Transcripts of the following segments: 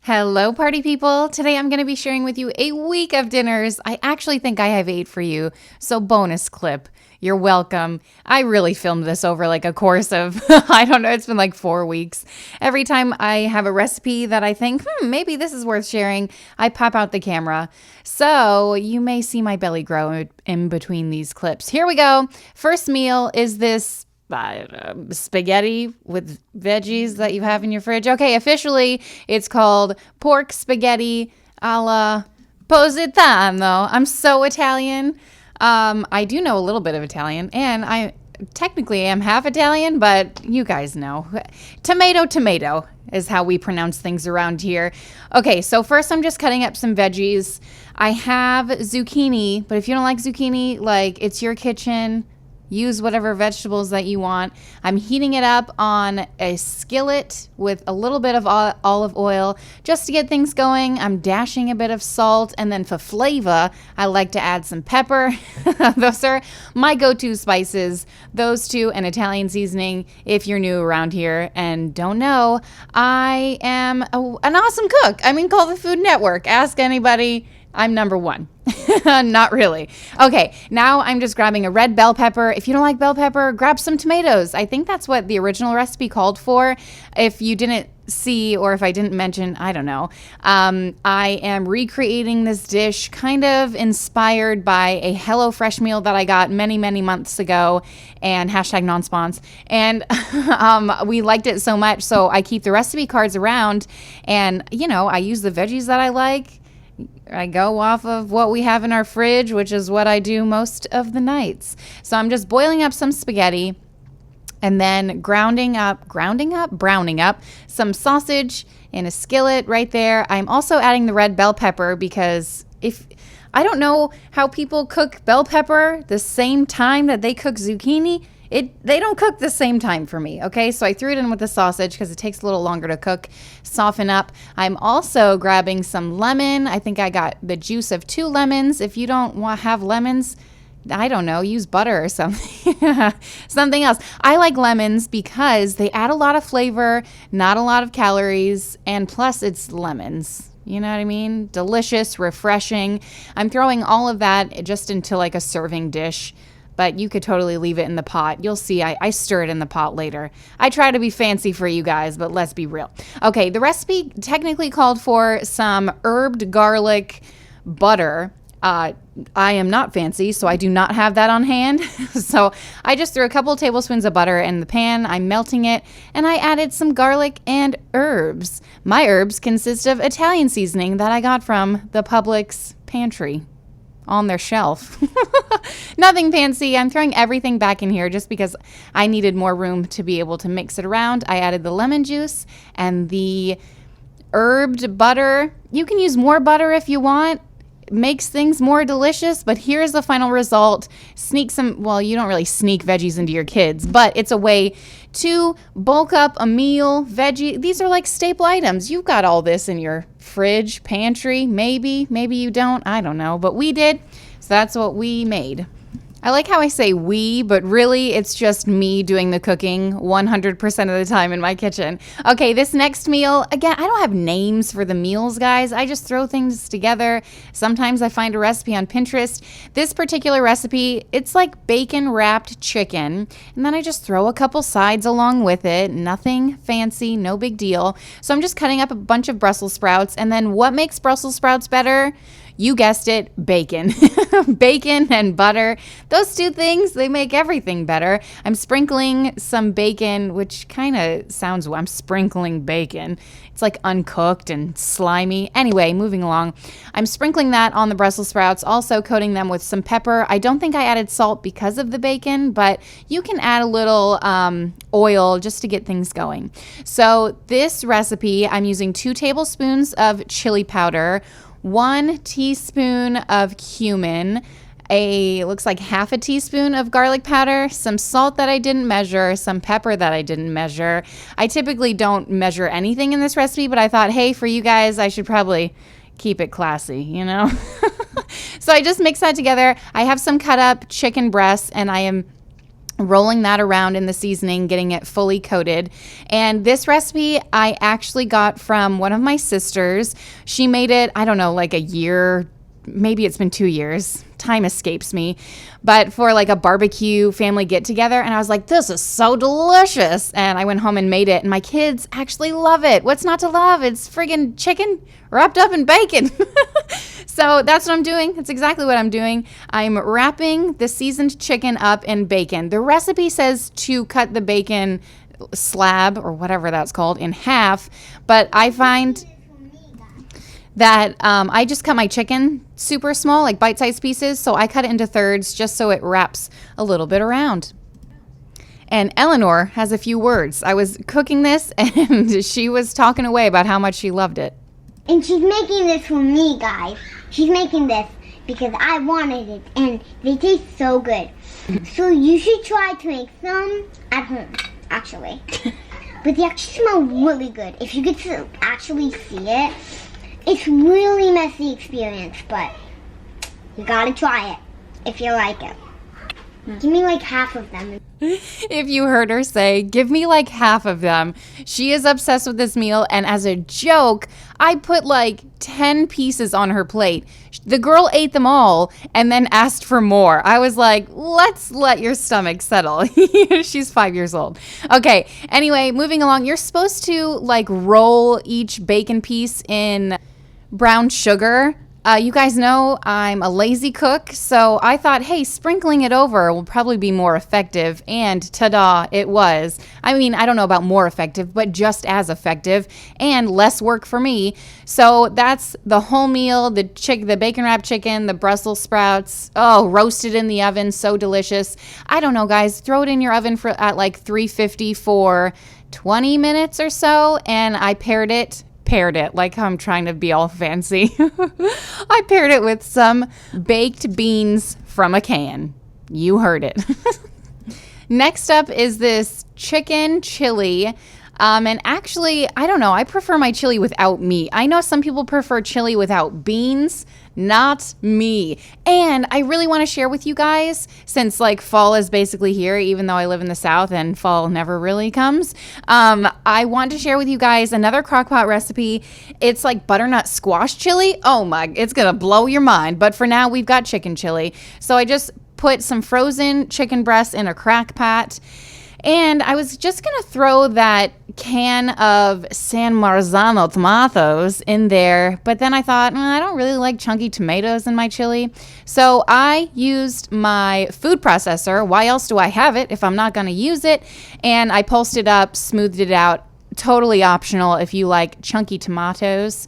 Hello, party people. Today I'm going to be sharing with you a week of dinners. I actually think I have 8 for you, so bonus clip. You're welcome. I really filmed this over like a course of, I don't know, it's been like 4 weeks. Every time I have a recipe that I think, maybe this is worth sharing, I pop out the camera. So you may see my belly grow in between these clips. Here we go. First meal is this spaghetti with veggies that you have in your fridge. Okay, officially it's called pork spaghetti alla Positano. I'm so Italian. I do know a little bit of Italian, and I technically am half Italian, but you guys know. Tomato is how we pronounce things around here. Okay, so first I'm just cutting up some veggies. I have zucchini, but if you don't like zucchini, like, it's your kitchen. Use whatever vegetables that you want. I'm heating it up on a skillet with a little bit of olive oil just to get things going. I'm dashing a bit of salt, and then for flavor, I like to add some pepper. Those are my go-to spices. Those two and Italian seasoning. If you're new around here and don't know, I am an awesome cook. I mean, call the Food Network. Ask anybody. I'm number one. Not really. Okay, now I'm just grabbing a red bell pepper. If you don't like bell pepper, grab some tomatoes. I think that's what the original recipe called for. If you didn't see, or if I didn't mention, I don't know. I am recreating this dish kind of inspired by a HelloFresh meal that I got many, many months ago, and hashtag non-spons. And we liked it so much, so I keep the recipe cards around, and, I use the veggies that I like. I go off of what we have in our fridge, which is what I do most of the nights. So I'm just boiling up some spaghetti and then browning up some sausage in a skillet right there. I'm also adding the red bell pepper because I don't know how people cook bell pepper the same time that they cook zucchini. They don't cook the same time for me, okay? So I threw it in with the sausage because it takes a little longer to cook, soften up. I'm also grabbing some lemon. I think I got the juice of 2 lemons. If you don't have lemons, I don't know, use butter or something. Something else. I like lemons because they add a lot of flavor, not a lot of calories, and plus it's lemons. You know what I mean? Delicious, refreshing. I'm throwing all of that just into like a serving dish. But you could totally leave it in the pot. You'll see I stir it in the pot later. I try to be fancy for you guys, but let's be real. Okay, the recipe technically called for some herbed garlic butter. I am not fancy, so I do not have that on hand. So I just threw a couple of tablespoons of butter in the pan. I'm melting it, and I added some garlic and herbs. My herbs consist of Italian seasoning that I got from the Publix pantry on their shelf. Nothing fancy. I'm throwing everything back in here just because I needed more room to be able to mix it around. I added the lemon juice and the herbed butter. You can use more butter if you want. It makes things more delicious, but here's the final result. You don't really sneak veggies into your kids, but it's a way to bulk up a meal. These are like staple items. You've got all this in your fridge, pantry, maybe you don't, I don't know, but we did, so that's what we made. I like how I say we, but really it's just me doing the cooking 100% of the time in my kitchen. Okay, this next meal, again, I don't have names for the meals, guys. I just throw things together. Sometimes I find a recipe on Pinterest. This particular recipe, it's like bacon wrapped chicken, and then I just throw a couple sides along with it. Nothing fancy, no big deal. So I'm just cutting up a bunch of Brussels sprouts, and then what makes Brussels sprouts better? You guessed it, bacon. Bacon and butter. Those two things, they make everything better. I'm sprinkling some bacon, which kind of sounds, I'm sprinkling bacon. It's like uncooked and slimy. Anyway, moving along. I'm sprinkling that on the Brussels sprouts, also coating them with some pepper. I don't think I added salt because of the bacon, but you can add a little oil just to get things going. So this recipe, I'm using 2 tablespoons of chili powder, 1 teaspoon of cumin, looks like half a teaspoon of garlic powder, some salt that I didn't measure, some pepper that I didn't measure. I typically don't measure anything in this recipe, but I thought, hey, for you guys, I should probably keep it classy, So I just mix that together. I have some cut up chicken breasts, and I am rolling that around in the seasoning, getting it fully coated. And this recipe I actually got from one of my sisters. She made it, I don't know, like a year, maybe it's been 2 years. Time escapes me. But for like a barbecue family get together, and I was like, this is so delicious. And I went home and made it, and my kids actually love it. What's not to love? It's friggin' chicken wrapped up in bacon. So that's what I'm doing. That's exactly what I'm doing. I'm wrapping the seasoned chicken up in bacon. The recipe says to cut the bacon slab, or whatever that's called, in half. But I find that I just cut my chicken super small, like bite-sized pieces. So I cut it into thirds just so it wraps a little bit around. And Eleanor has a few words. I was cooking this and she was talking away about how much she loved it. And she's making this for me, guys. She's making this because I wanted it, and they taste so good. So you should try to make some at home, actually. But they actually smell really good. If you get to actually see it, it's really messy experience, but you gotta try it if you like it. Give me like half of them. If you heard her say, give me like half of them. She is obsessed with this meal, and as a joke, I put like 10 pieces on her plate. The girl ate them all and then asked for more. I was like, let's let your stomach settle. She's 5 years old. Okay, anyway, moving along. You're supposed to like roll each bacon piece in brown sugar. You guys know I'm a lazy cook, so I thought, hey, sprinkling it over will probably be more effective, and ta-da, it was. I mean, I don't know about more effective, but just as effective and less work for me. So that's the whole meal, the bacon wrapped chicken, the Brussels sprouts, roasted in the oven, so delicious. I don't know, guys, throw it in your oven at like 350 for 20 minutes or so, and I paired it like I'm trying to be all fancy. I paired it with some baked beans from a can. You heard it. Next up is this chicken chili. And actually, I don't know, I prefer my chili without meat. I know some people prefer chili without beans. Not me. And I really want to share with you guys, since like fall is basically here, even though I live in the South and fall never really comes. I want to share with you guys another Crockpot recipe. It's like butternut squash chili. Oh my, it's going to blow your mind. But for now, we've got chicken chili. So I just put some frozen chicken breasts in a Crockpot. And I was just going to throw that can of San Marzano tomatoes in there, but then I thought, I don't really like chunky tomatoes in my chili. So I used my food processor. Why else do I have it if I'm not going to use it? And I pulsed it up, smoothed it out. Totally optional if you like chunky tomatoes.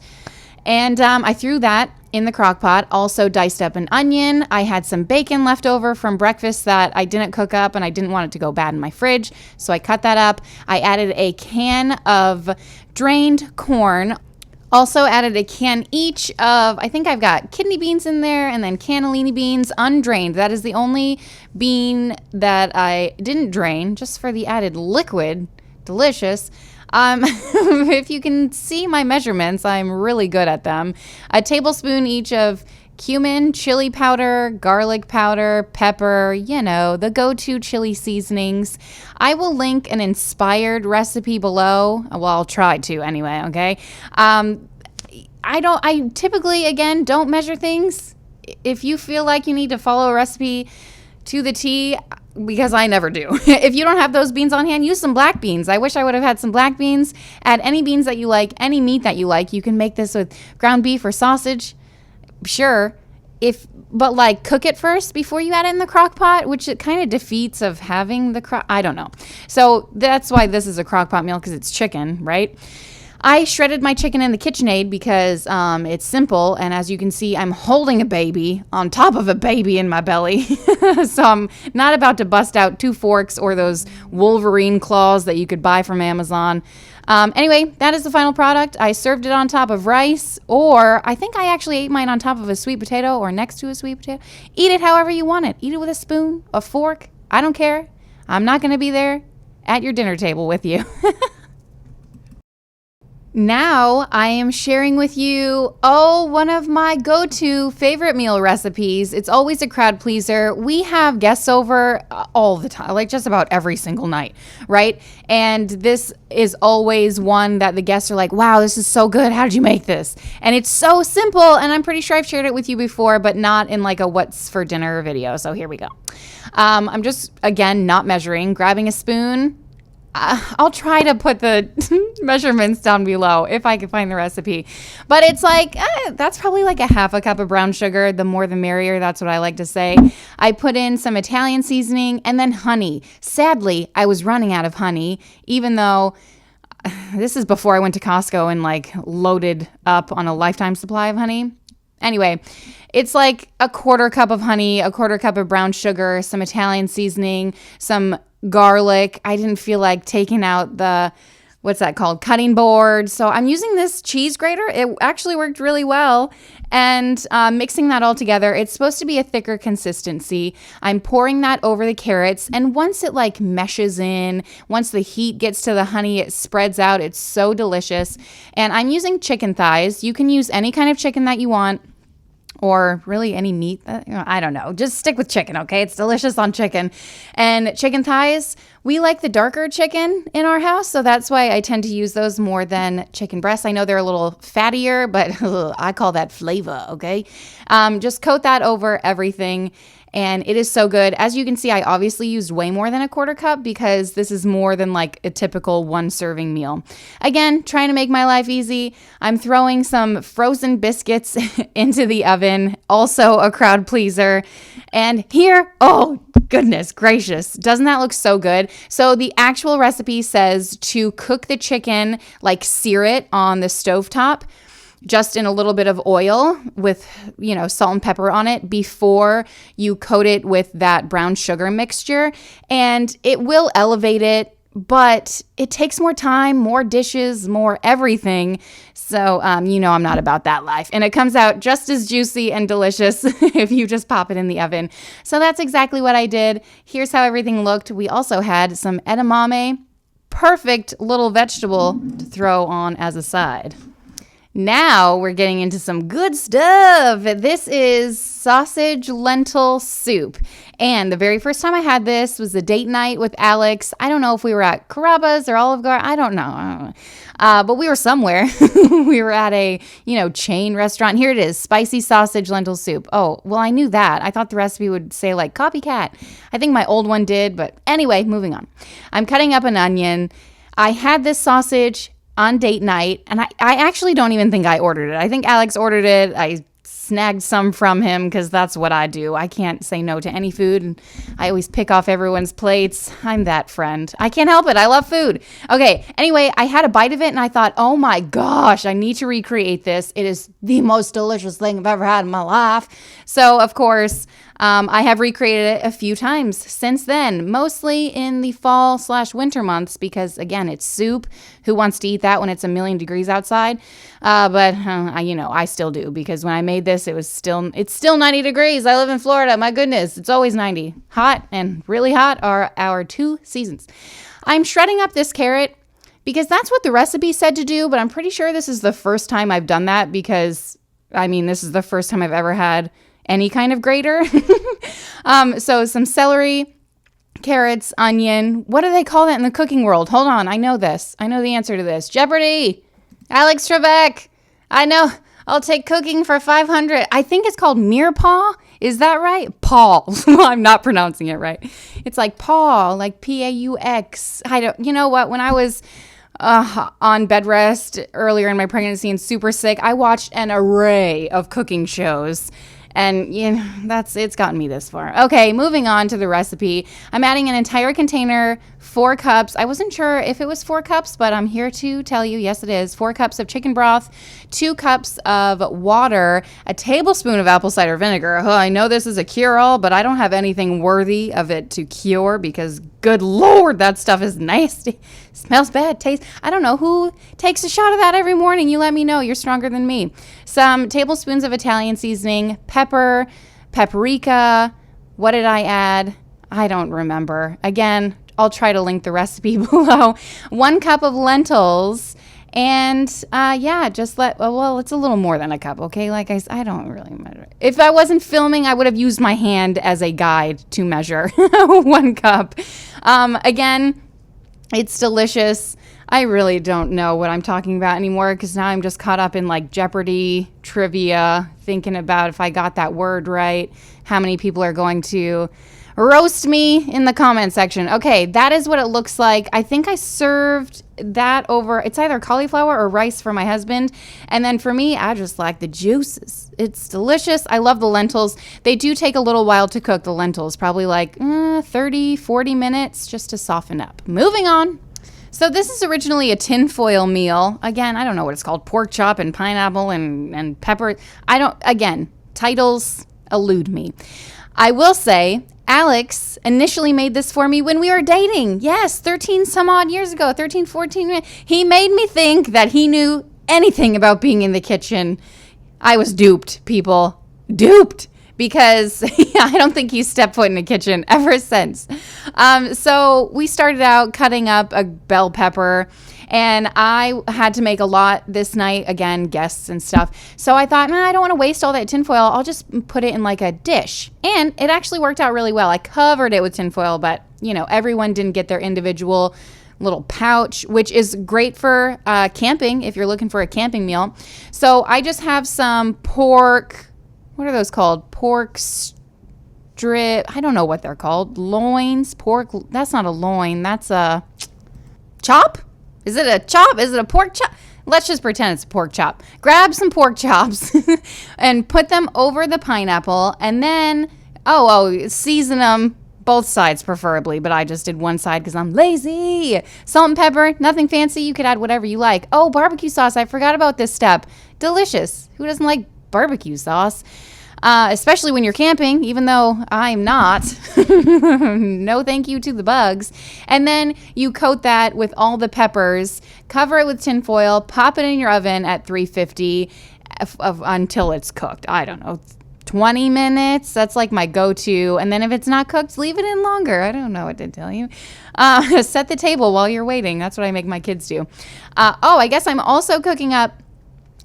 And I threw that in the crock pot. Also diced up an onion. I had some bacon left over from breakfast that I didn't cook up, and I didn't want it to go bad in my fridge, so I cut that up. I added a can of drained corn. Also added a can each of, I think I've got kidney beans in there, and then cannellini beans, undrained. That is the only bean that I didn't drain, just for the added liquid. Delicious. If you can see my measurements, I'm really good at them. A tablespoon each of cumin, chili powder, garlic powder, pepper, the go-to chili seasonings. I will link an inspired recipe below. Well, I'll try to anyway, okay? I typically, again, don't measure things. If you feel like you need to follow a recipe to the T, because I never do. If you don't have those beans on hand, use some black beans. I wish I would have had some black beans. Add any beans that you like, any meat that you like. You can make this with ground beef or sausage. Sure. But cook it first before you add it in the crock pot, which it kind of defeats of having the I don't know. So that's why this is a crock pot meal, because it's chicken, right? I shredded my chicken in the KitchenAid because it's simple, and as you can see, I'm holding a baby on top of a baby in my belly. So I'm not about to bust out 2 forks or those Wolverine claws that you could buy from Amazon. Anyway, that is the final product. I served it on top of rice, or I think I actually ate mine on top of a sweet potato or next to a sweet potato. Eat it however you want it. Eat it with a spoon, a fork. I don't care. I'm not going to be there at your dinner table with you. Now I am sharing with you, one of my go-to favorite meal recipes. It's always a crowd pleaser. We have guests over all the time, like just about every single night, right? And this is always one that the guests are like, wow, this is so good. How did you make this? And it's so simple. And I'm pretty sure I've shared it with you before, but not in like a what's for dinner video. So here we go. I'm just, again, not measuring, grabbing a spoon. I'll try to put the measurements down below if I can find the recipe. But it's like, that's probably like a half a cup of brown sugar. The more the merrier. That's what I like to say. I put in some Italian seasoning and then honey. Sadly, I was running out of honey, even though this is before I went to Costco and like loaded up on a lifetime supply of honey. Anyway, it's like a quarter cup of honey, a quarter cup of brown sugar, some Italian seasoning, some garlic. I didn't feel like taking out the, what's that called? Cutting board. So I'm using this cheese grater. It actually worked really well. And mixing that all together, it's supposed to be a thicker consistency. I'm pouring that over the carrots. And once it like meshes in, once the heat gets to the honey, it spreads out. It's so delicious. And I'm using chicken thighs. You can use any kind of chicken that you want. Or really any meat. I don't know. Just stick with chicken, okay? It's delicious on chicken. And chicken thighs, we like the darker chicken in our house, so that's why I tend to use those more than chicken breasts. I know they're a little fattier, but I call that flavor, okay? Just coat that over everything. And it is so good. As you can see, I obviously used way more than a quarter cup because this is more than like a typical one serving meal. Again, trying to make my life easy. I'm throwing some frozen biscuits into the oven, also a crowd pleaser. And here, oh goodness gracious, doesn't that look so good? So the actual recipe says to cook the chicken, like sear it on the stovetop, just in a little bit of oil with, salt and pepper on it before you coat it with that brown sugar mixture. And it will elevate it, but it takes more time, more dishes, more everything. So, I'm not about that life. And it comes out just as juicy and delicious if you just pop it in the oven. So that's exactly what I did. Here's how everything looked. We also had some edamame, perfect little vegetable to throw on as a side. Now we're getting into some good stuff. This is sausage lentil soup. And the very first time I had this was a date night with Alex. I don't know if we were at Carrabba's or Olive Garden. I don't know. But we were somewhere. We were at a, chain restaurant. Here it is, spicy sausage lentil soup. Oh, well, I knew that. I thought the recipe would say like copycat. I think my old one did. But anyway, moving on. I'm cutting up an onion. I had this sausage on date night, and I actually don't even think I ordered it. I think Alex ordered it. I snagged some from him because that's what I do. I can't say no to any food, and I always pick off everyone's plates. I'm that friend. I can't help it. I love food. Okay, anyway, I had a bite of it, and I thought, oh my gosh, I need to recreate this. It is the most delicious thing I've ever had in my life. So, of course, I have recreated it a few times since then, mostly in the fall/winter months because, again, it's soup. Who wants to eat that when it's 1,000,000 degrees outside? But I still do because when I made this, it's still 90 degrees. I live in Florida. My goodness, it's always 90. Hot and really hot are our two seasons. I'm shredding up this carrot because that's what the recipe said to do, but I'm pretty sure this is the first time I've done that because, this is the first time I've ever had any kind of grater. So some celery, carrots, onion. What do they call that in the cooking world? Hold on. I know this. I know the answer to this. Jeopardy! Alex Trebek! I know. I'll take cooking for 500. I think it's called mirepoix. Is that right? Paul. I'm not pronouncing it right. It's like Paul, like P-A-U-X. You know what? When I was on bed rest earlier in my pregnancy and super sick, I watched an array of cooking shows. And, it's gotten me this far. Okay, moving on to the recipe. I'm adding an entire container, 4 cups. I wasn't sure if it was 4 cups, but I'm here to tell you, yes, it is. 4 cups of chicken broth, 2 cups of water, a tablespoon of apple cider vinegar. Oh, I know this is a cure-all, but I don't have anything worthy of it to cure because, good Lord, that stuff is nasty. Smells bad, tastes. I don't know who takes a shot of that every morning. You let me know. You're stronger than me. Some tablespoons of Italian seasoning, pepper, paprika. What did I add? I don't remember. Again, I'll try to link the recipe below. 1 cup of lentils And yeah, just well, it's a little more than a cup, okay? Like I don't really measure. If I wasn't filming, I would have used my hand as a guide to measure 1 cup. Again, it's delicious. I really don't know what I'm talking about anymore because now I'm just caught up in like Jeopardy trivia, thinking about if I got that word right, how many people are going to roast me in the comment section. Okay, that is what it looks like. I think I served that over, it's either cauliflower or rice for my husband. And then for me, I just like the juices. It's delicious. I love the lentils. They do take a little while to cook, the lentils, probably like 30, 40 minutes just to soften up. Moving on. So this is originally a tinfoil meal. Again, I don't know what it's called. Pork chop and pineapple and pepper. Again, titles elude me. I will say, Alex initially made this for me when we were dating. Yes, 13 some odd years ago, 13, 14. He made me think that he knew anything about being in the kitchen. I was duped, people. Duped. Because I don't think he's stepped foot in the kitchen ever since. So we started out cutting up a bell pepper. And I had to make a lot this night, again, guests and stuff. So I thought, I don't want to waste all that tinfoil. I'll just put it in like a dish. And it actually worked out really well. I covered it with tinfoil, but, everyone didn't get their individual little pouch, which is great for camping if you're looking for a camping meal. So I just have some pork, what are those called? Pork strip, I don't know what they're called. Loins, pork, that's not a loin, that's a chop? Is it a chop? Is it a pork chop? Let's just pretend it's a pork chop. Grab some pork chops and put them over the pineapple and then, season them both sides preferably, but I just did one side because I'm lazy. Salt and pepper, nothing fancy. You could add whatever you like. Oh, barbecue sauce. I forgot about this step. Delicious. Who doesn't like barbecue sauce? Especially when you're camping, even though I'm not. No thank you to the bugs. And then you coat that with all the peppers, cover it with tin foil, pop it in your oven at 350 until it's cooked. I don't know, 20 minutes. That's like my go-to. And then if it's not cooked, leave it in longer. I don't know what to tell you. Set the table while you're waiting. That's what I make my kids do. I guess I'm also cooking up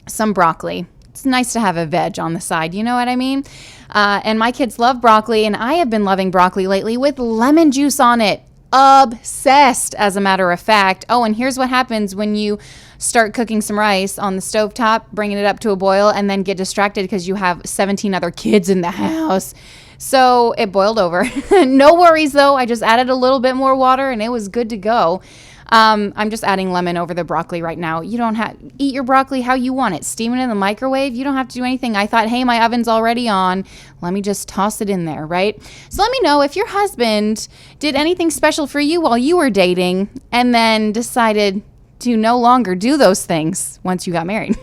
some broccoli. It's nice to have a veg on the side, you know what I mean? And my kids love broccoli, and I have been loving broccoli lately with lemon juice on it. Obsessed, as a matter of fact. Oh, and here's what happens when you start cooking some rice on the stovetop, bringing it up to a boil, and then get distracted because you have 17 other kids in the house. So it boiled over. No worries, though. I just added a little bit more water, and it was good to go. I'm just adding lemon over the broccoli right now. You don't have eat your broccoli how you want it. Steam it in the microwave. You don't have to do anything. I thought, hey, my oven's already on. Let me just toss it in there, right? So let me know if your husband did anything special for you while you were dating and then decided to no longer do those things once you got married.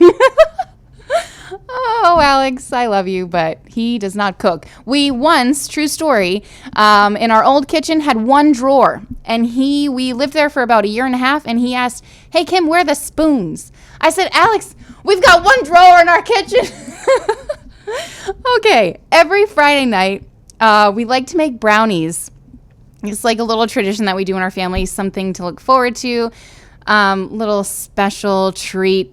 Oh, Alex, I love you, but he does not cook. We once, true story, in our old kitchen had one drawer, and we lived there for about a year and a half, and he asked, hey, Kim, where are the spoons? I said, Alex, we've got one drawer in our kitchen. Okay, every Friday night, we like to make brownies. It's like a little tradition that we do in our family, something to look forward to, little special treat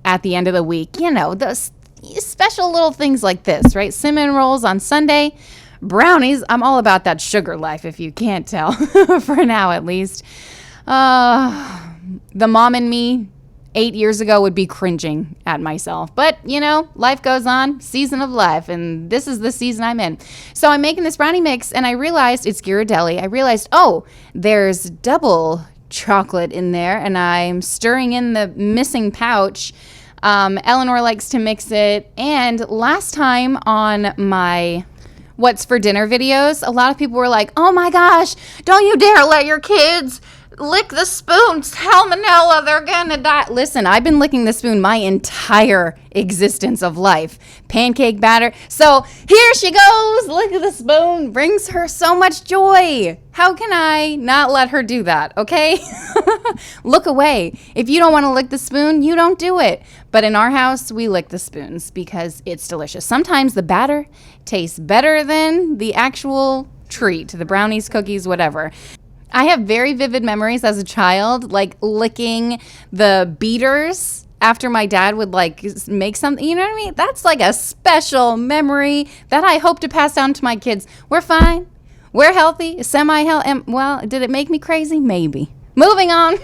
at the end of the week. Those special little things like this, right? Cinnamon rolls on Sunday, brownies. I'm all about that sugar life, if you can't tell, for now at least. The mom in me 8 years ago would be cringing at myself. But, life goes on, season of life, and this is the season I'm in. So I'm making this brownie mix, and I realized it's Ghirardelli. I realized, there's double chocolate in there, and I'm stirring in the missing pouch. Eleanor likes to mix it, and last time on my What's for Dinner videos, a lot of people were like, oh my gosh, don't you dare let your kids lick the spoon. Salmonella, they're gonna die. Listen, I've been licking the spoon my entire existence of life. Pancake batter. So here she goes, lick the spoon, brings her so much joy. How can I not let her do that, okay? Look away. If you don't want to lick the spoon, you don't do it. But in our house, we lick the spoons because it's delicious. Sometimes the batter tastes better than the actual treat, the brownies, cookies, whatever. I have very vivid memories as a child, like licking the beaters after my dad would like make something, you know what I mean? That's like a special memory that I hope to pass down to my kids. We're fine. We're healthy, semi-healthy. Well, did it make me crazy? Maybe. Moving on.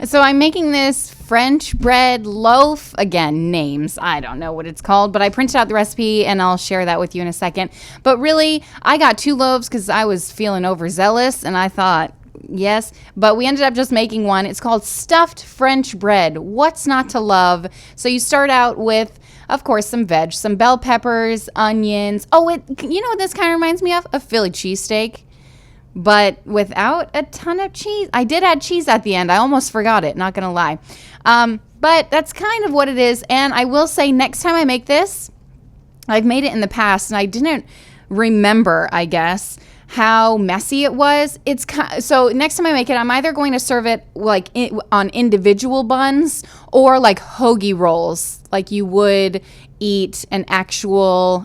So I'm making this French bread loaf. Again, names. I don't know what it's called, but I printed out the recipe and I'll share that with you in a second. But really, I got 2 loaves because I was feeling overzealous and I thought, yes. But we ended up just making one. It's called stuffed French bread. What's not to love? So you start out with, of course, some veg, some bell peppers, onions. Oh, you know what this kind of reminds me of? A Philly cheesesteak. But without a ton of cheese. I did add cheese at the end. I almost forgot it, not going to lie. But that's kind of what it is. And I will say next time I make this, I've made it in the past and I didn't remember, I guess, how messy it was. So next time I make it, I'm either going to serve it like on individual buns or like hoagie rolls, like you would eat an actual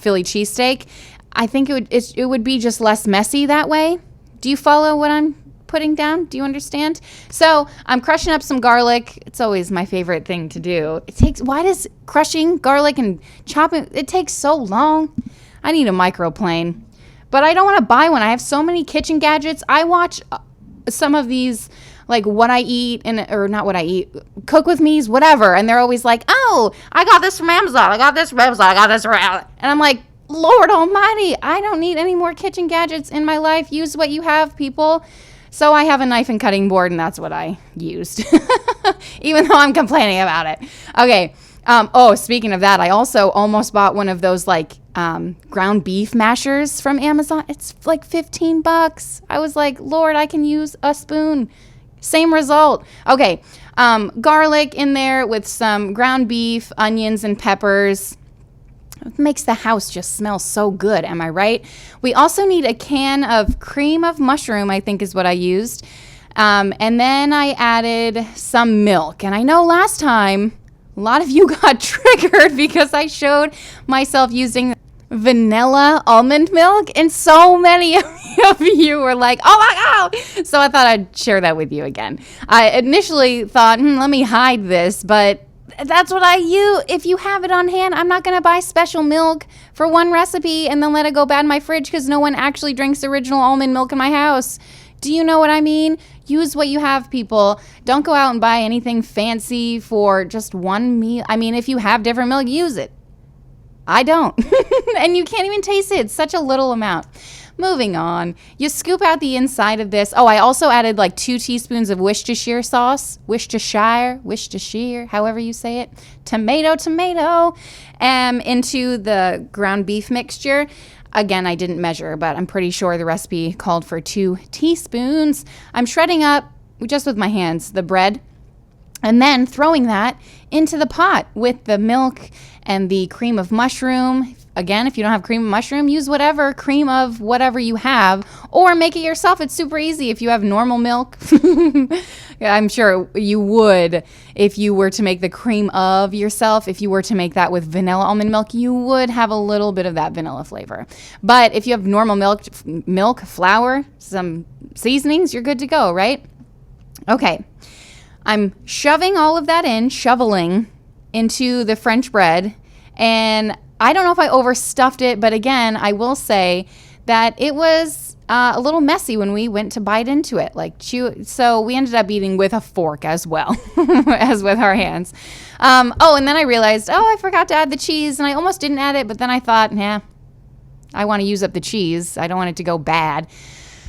Philly cheesesteak. I think it would be just less messy that way. Do you follow what I'm putting down? Do you understand? So I'm crushing up some garlic. It's always my favorite thing to do. Why does crushing garlic and chopping, it takes so long? I need a microplane. But I don't want to buy one. I have so many kitchen gadgets. I watch some of these, like what I eat, or not what I eat, cook with me's, whatever. And they're always like, oh, I got this from Amazon. I got this from Amazon. I got this from Amazon. And I'm like, Lord almighty, I don't need any more kitchen gadgets in my life. Use what you have, people. So I have a knife and cutting board, and that's what I used, even though I'm complaining about it. Okay. Speaking of that, I also almost bought one of those like ground beef mashers from Amazon. It's like $15. I was like, Lord, I can use a spoon. Same result. Okay. Garlic in there with some ground beef, onions, and peppers. It makes the house just smell so good, am I right? We also need a can of cream of mushroom, I think is what I used. And then I added some milk. And I know last time, a lot of you got triggered because I showed myself using vanilla almond milk. And so many of you were like, oh my God. So I thought I'd share that with you again. I initially thought, let me hide this, but that's what I use. If you have it on hand, I'm not going to buy special milk for one recipe and then let it go bad in my fridge because no one actually drinks original almond milk in my house. Do you know what I mean? Use what you have, people. Don't go out and buy anything fancy for just one meal. I mean, if you have different milk, use it. I don't. And you can't even taste it. It's such a little amount. Moving on. You scoop out the inside of this. Oh, I also added like 2 teaspoons of Worcestershire sauce. Worcestershire, however you say it. Tomato, into the ground beef mixture. Again, I didn't measure, but I'm pretty sure the recipe called for 2 teaspoons. I'm shredding up, just with my hands, the bread. And then throwing that into the pot with the milk and the cream of mushroom. Again, if you don't have cream of mushroom, use whatever cream of whatever you have, or make it yourself. It's super easy. If you have normal milk, I'm sure you would. If you were to make the cream of yourself, if you were to make that with vanilla almond milk, you would have a little bit of that vanilla flavor. But if you have normal milk, flour, some seasonings, you're good to go, right? Okay. I'm shoving all of that shoveling into the French bread, and I don't know if I overstuffed it, but again, I will say that it was a little messy when we went to bite into it, so we ended up eating with a fork as well as with our hands. And then I realized, I forgot to add the cheese, and I almost didn't add it, but then I thought, I want to use up the cheese. I don't want it to go bad.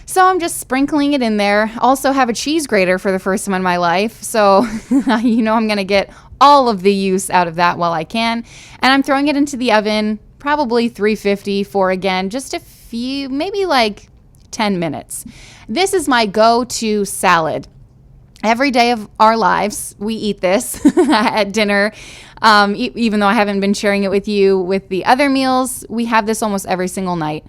So I'm just sprinkling it in there. Also have a cheese grater for the first time in my life. So, I'm going to get all of the use out of that while I can. And I'm throwing it into the oven, probably 350 for, again, just a few, maybe like 10 minutes. This is my go-to salad. Every day of our lives, we eat this at dinner. Even though I haven't been sharing it with you with the other meals, we have this almost every single night.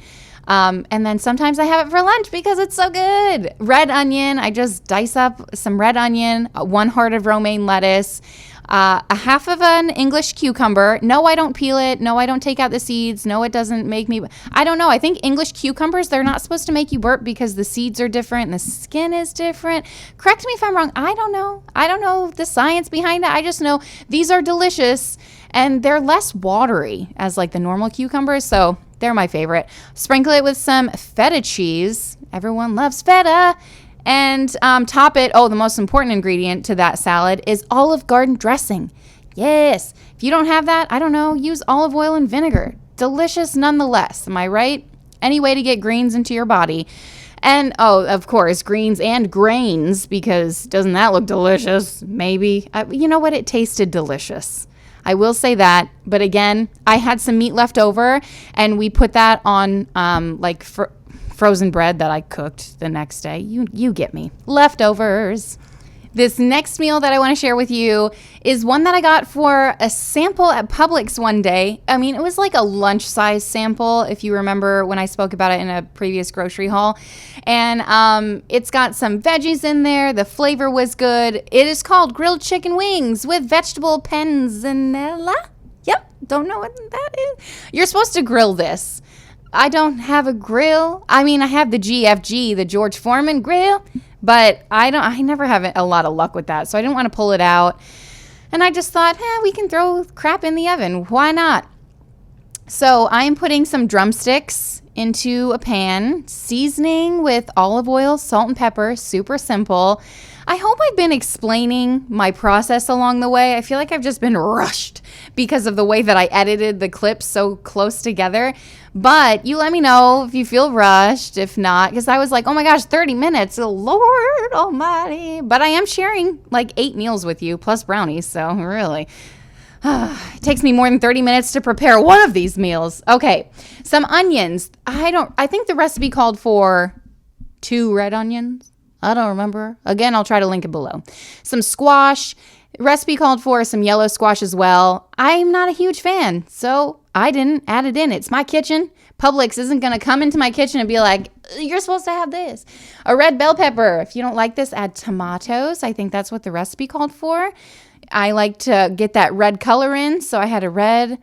And then sometimes I have it for lunch because it's so good. Red onion, I just dice up some red onion, 1 heart of romaine lettuce, a half of an English cucumber. No, I don't peel it. No, I don't take out the seeds. No, it doesn't make me, I don't know. I think English cucumbers, they're not supposed to make you burp because the seeds are different and the skin is different. Correct me if I'm wrong. I don't know. I don't know the science behind it. I just know these are delicious and they're less watery as like the normal cucumbers. So they're my favorite. Sprinkle it with some feta cheese. Everyone loves feta. And top it, the most important ingredient to that salad is Olive Garden dressing. Yes. If you don't have that, I don't know, use olive oil and vinegar. Delicious nonetheless. Am I right? Any way to get greens into your body. And, of course, greens and grains, because doesn't that look delicious? Maybe. You know what? It tasted delicious. I will say that. But again, I had some meat left over, and we put that on frozen bread that I cooked the next day. You get me. Leftovers. This next meal that I want to share with you is one that I got for a sample at Publix one day. I mean, it was like a lunch size sample, if you remember when I spoke about it in a previous grocery haul. And it's got some veggies in there. The flavor was good. It is called grilled chicken wings with vegetable panzanella. Yep, don't know what that is. You're supposed to grill this. I don't have a grill. I mean, I have the GFG, the George Foreman grill, but I never have a lot of luck with that. So I didn't want to pull it out. And I just thought, we can throw crap in the oven. Why not? So I'm putting some drumsticks into a pan, seasoning with olive oil, salt, and pepper. Super simple. I hope I've been explaining my process along the way. I feel like I've just been rushed because of the way that I edited the clips so close together. But you let me know if you feel rushed, if not, because I was like, oh my gosh, 30 minutes, Lord almighty. But I am sharing like 8 meals with you, plus brownies, so really. It takes me more than 30 minutes to prepare one of these meals. Okay, some onions. I think the recipe called for 2 red onions. I don't remember. Again, I'll try to link it below. Some squash. Recipe called for some yellow squash as well. I'm not a huge fan, so I didn't add it in. It's my kitchen. Publix isn't going to come into my kitchen and be like, you're supposed to have this. A red bell pepper. If you don't like this, add tomatoes. I think that's what the recipe called for. I like to get that red color in, so I had a red,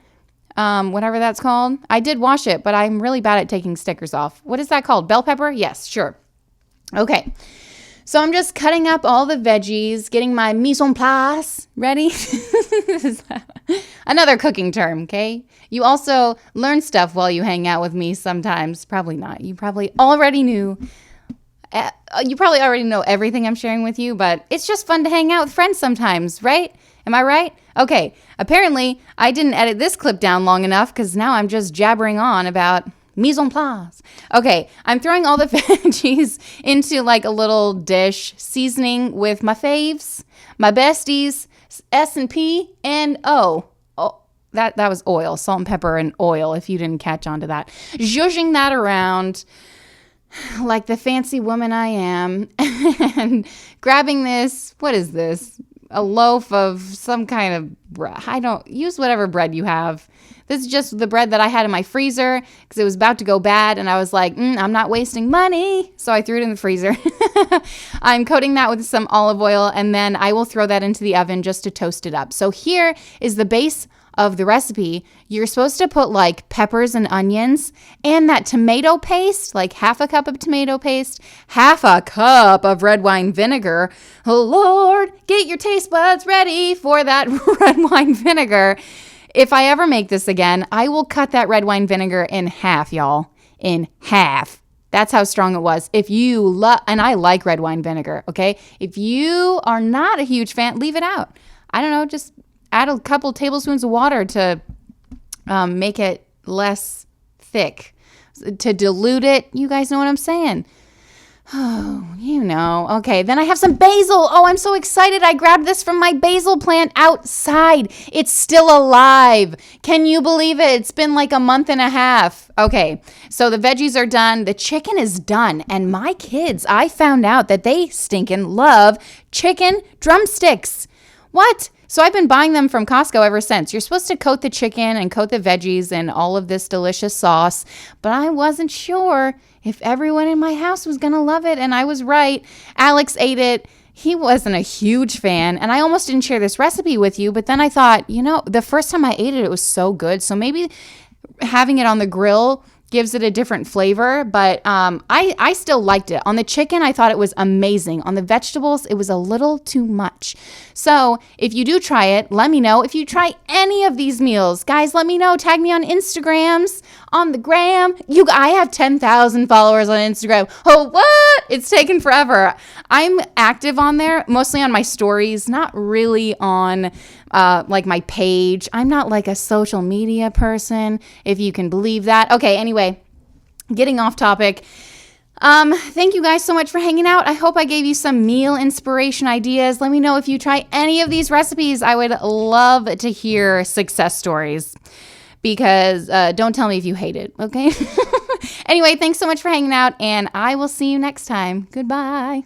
whatever that's called. I did wash it, but I'm really bad at taking stickers off. What is that called? Bell pepper? Yes, sure. Okay. So I'm just cutting up all the veggies, getting my mise en place ready. Another cooking term, okay? You also learn stuff while you hang out with me sometimes. Probably not. You probably already knew. You probably already know everything I'm sharing with you, but it's just fun to hang out with friends sometimes, right? Am I right? Okay. Apparently, I didn't edit this clip down long enough because now I'm just jabbering on about mise en place. Okay, I'm throwing all the veggies into like a little dish, seasoning with my faves, my besties, S&P, and that was oil, salt and pepper and oil, if you didn't catch on to that. Zhuzhing that around like the fancy woman I am, and grabbing this, what is this? A loaf of some kind of bread. Use whatever bread you have. This is just the bread that I had in my freezer because it was about to go bad. And I was like, I'm not wasting money. So I threw it in the freezer. I'm coating that with some olive oil, and then I will throw that into the oven just to toast it up. So here is the base of the recipe. You're supposed to put like peppers and onions and that tomato paste, like half a cup of tomato paste, half a cup of red wine vinegar. Oh Lord, get your taste buds ready for that red wine vinegar. If I ever make this again, I will cut that red wine vinegar in half, y'all. In half. That's how strong it was. If you and I like red wine vinegar, okay? If you are not a huge fan, leave it out. I don't know, just add a couple tablespoons of water to make it less thick. To dilute it, you guys know what I'm saying. Oh, you know. Okay, then I have some basil. Oh, I'm so excited. I grabbed this from my basil plant outside. It's still alive. Can you believe it? It's been like a month and a half. Okay, so the veggies are done. The chicken is done. And my kids, I found out that they stinking love chicken drumsticks. What? So I've been buying them from Costco ever since. You're supposed to coat the chicken and coat the veggies in all of this delicious sauce, but I wasn't sure if everyone in my house was going to love it, and I was right. Alex ate it. he wasn't a huge fan, and I almost didn't share this recipe with you, but then I thought, the first time I ate it, it was so good. So maybe having it on the grill gives it a different flavor, but I still liked it. On the chicken, I thought it was amazing. On the vegetables, it was a little too much. So if you do try it, let me know. If you try any of these meals, guys, let me know. Tag me on Instagrams, on the gram. I have 10,000 followers on Instagram. Oh, what? It's taken forever. I'm active on there, mostly on my stories, not really on like my page. I'm not like a social media person, if you can believe that. Okay, anyway, getting off topic. Thank you guys so much for hanging out. I hope I gave you some meal inspiration ideas. Let me know if you try any of these recipes. I would love to hear success stories, because don't tell me if you hate it, okay? Anyway, thanks so much for hanging out, and I will see you next time. Goodbye.